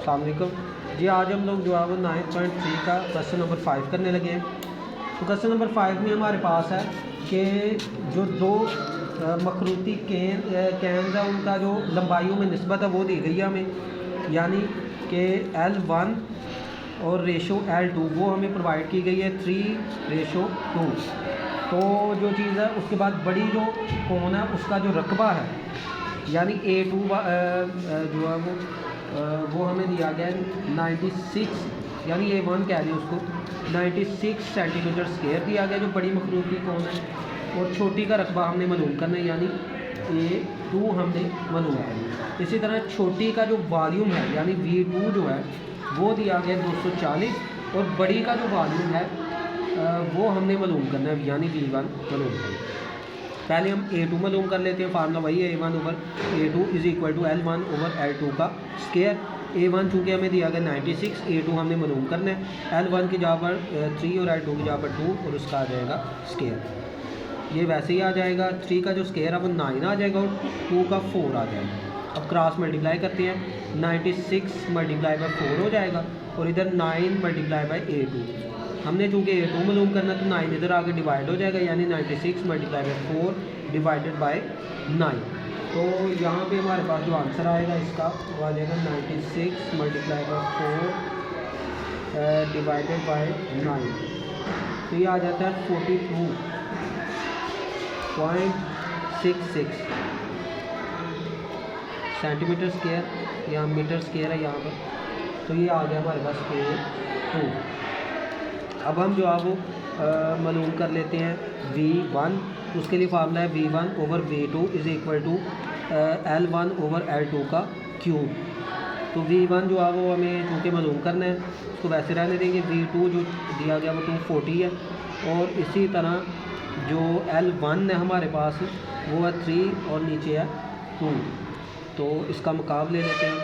अस्सलाम वालेकुम जी। आज हम लोग जो है वो 9.3 का क्वेश्चन नंबर 5 करने लगे हैं। तो क्वेश्चन नंबर 5 में हमारे पास है कि जो दो मखरूती कैन्स है उनका जो लंबाइयों में निस्बत है वो दी गई है हमें, यानी कि L1 और रेशो L2 वो हमें प्रोवाइड की गई है 3:2। तो जो चीज़ है उसके बाद बड़ी जो कौन है उसका जो रकबा है यानी A2 जो है वो हमें दिया गया है 96, यानी A1 कह रही है उसको 96 सेंटीमीटर स्क्वायर दिया गया जो बड़ी मखलूक की कौन है, और छोटी का रकबा हमने मालूम करना है यानी A2 हमने मालूम करना है। इसी तरह छोटी का जो वॉल्यूम है यानी V2 जो है वो दिया गया 240, और बड़ी का जो वॉल्यूम है वो हमने मालूम करना है यानी V1 मालूम करना है। पहले हम A2 मालूम कर लेते हैं। फार्मूला वही है A1 over A2 is equal to L1 over L2 का स्क्वायर। A1 चूँकि हमें दिया गया 96, A2 हमने मालूम करना है। L1 की जगह पर 3 और L2 की जगह पर 2 और उसका आ जाएगा स्क्वायर। ये वैसे ही आ जाएगा, 3 का जो स्क्वायर है वो 9 आ जाएगा और 2 का 4 आ जाएगा। अब क्रॉस मल्टीप्लाई करते हैं, 96 मल्टीप्लाई बाई 4 हो जाएगा और इधर 9 मल्टीप्लाई बाई A2। हमने चूँकि A2 मालूम करना तो 9 इधर आगे डिवाइड हो जाएगा यानी 96 मल्टीप्लाई बाई 4 डिवाइडेड बाई 9। तो यहाँ पे हमारे पास जो आंसर आएगा इसका वो आ जाएगा 96 मल्टीप्लाई बाई 4 डिवाइडेड बाई 9। तो ये आ जाता है 42.66 सेंटीमीटर स्क्वायर या मीटर स्क्वायर है यहाँ पर। तो ये आ गया हमारे पास A2। अब हम जो है वो मालूम कर लेते हैं V1। उसके लिए फार्मूला है V1 over V2 is equal to L1 over L2 का क्यूब। तो V1 जो है वो हमें चूँकि मालूम करना है उसको वैसे रहने देंगे। V2 जो दिया गया वो 240 है, और इसी तरह जो L1 है हमारे पास वो है 3 और नीचे है 2। तो इसका मुकाबले लेते हैं।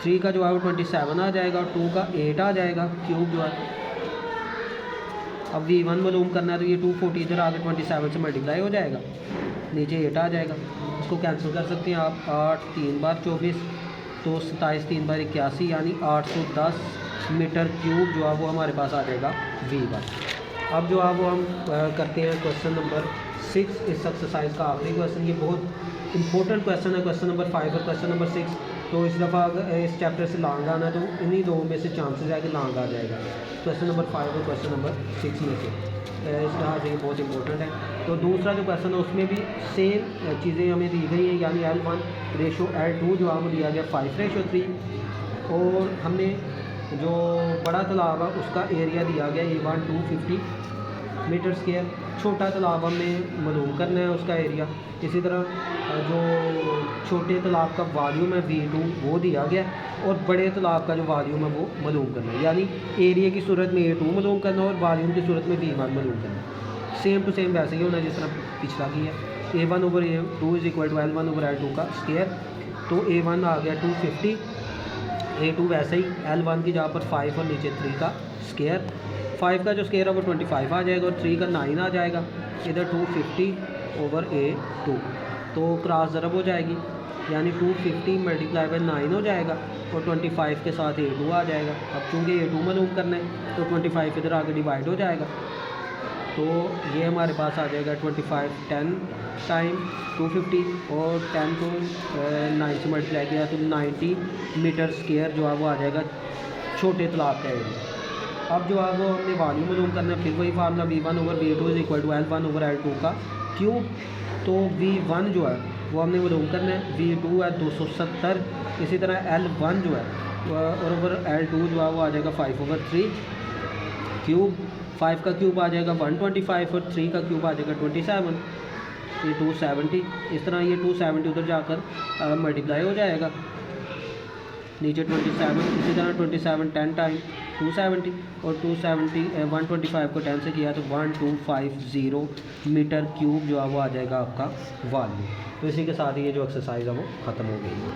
3 का जो है वो 27 आ जाएगा और 2 का 8 आ जाएगा क्यूब जो है। अब V1 मालूम करना है तो ये 240 इधर आगे 27 से मल्टीप्लाई हो जाएगा, नीचे 8 आ जाएगा। उसको कैंसिल कर सकते हैं आप। 8 3 बार 24 तो 27 3 बार 81 यानी 810 मीटर क्यूब जो है वो हमारे पास आ जाएगा V1। अब जो है वो हम करते हैं क्वेश्चन नंबर 6 इस एक्सरसाइज का आखिरी क्वेश्चन। ये बहुत इंपॉर्टेंट क्वेश्चन है, क्वेश्चन नंबर 5 और क्वेश्चन नंबर 6। तो इस दफ़ा इस चैप्टर से लॉन्ग आना तो इन्हीं दो में से चांसेस है कि लॉन्ग आ जाएगा, क्वेश्चन नंबर 5 और क्वेश्चन नंबर 6 में से। इस लिहाज से ये बहुत इंपॉर्टेंट है। तो दूसरा जो क्वेश्चन है उसमें भी सेम चीज़ें हमें दी गई हैं, यानी L1 रेशो L2 जो है वो दिया गया 5:3, और हमने जो बड़ा तालाब है उसका एरिया दिया गया A1 250 मीटर स्क्वायर। छोटा तालाब हमें मालूम करना है उसका एरिया। इसी तरह जो छोटे तालाब का वॉल्यूम है V2 वो दिया गया, और बड़े तालाब का जो वॉल्यूम है वो मालूम करना है, यानी एरिया की सूरत में A2 मालूम करना और वॉल्यूम की सूरत में V1 मालूम करना। सेम टू सेम वैसे ही होना जिस तरह पिछला की है। A1 over A2 is equal to L1 over L2 का स्क्वायर। तो A1 आ गया 250, A2 वैसे ही L1 की जगह पर 5 और नीचे 3 का स्क्वायर। 5 का जो स्क्वायर है वो 25 आ जाएगा और 3 का 9 आ जाएगा। इधर 250 ओवर A2 तो क्रॉस ज़रब हो जाएगी यानी 250 मल्टीप्लाई बाई 9 हो जाएगा और 25 के साथ A2 आ जाएगा। अब चूँकि A2 मालूम करना है तो 25 इधर आगे डिवाइड हो जाएगा। तो ये हमारे पास आ जाएगा 25 10 टाइम 250 और 10 को 9 से मल्टीप्लाई किया तो 90 मीटर स्क्वायर जो है वो आ जाएगा छोटे तालाब का एरिया। अब जो है वो हमने वॉल्यूम मालूम करना है, फिर वही formula V1 over V2 is equal to L1 over L2 का क्यूब। तो V1 जो है वो हमने मालूम करना है, V2 है 270, इसी तरह L1 जो है और ओवर L2 जो है वो आ जाएगा 5/3 क्यूब। 5 का क्यूब आ जाएगा 125 और 3 का क्यूब आ जाएगा 27, ये 270। इस तरह ये 270 उधर जाकर मल्टीप्लाई हो जाएगा, नीचे 27। इसी तरह 27 10 टाइम 270 और 125 को 10 से किया तो 1250 मीटर क्यूब जो है वो आ जाएगा आपका वॉल्यूम। तो इसी के साथ ही ये जो एक्सरसाइज है वो ख़त्म हो गई है।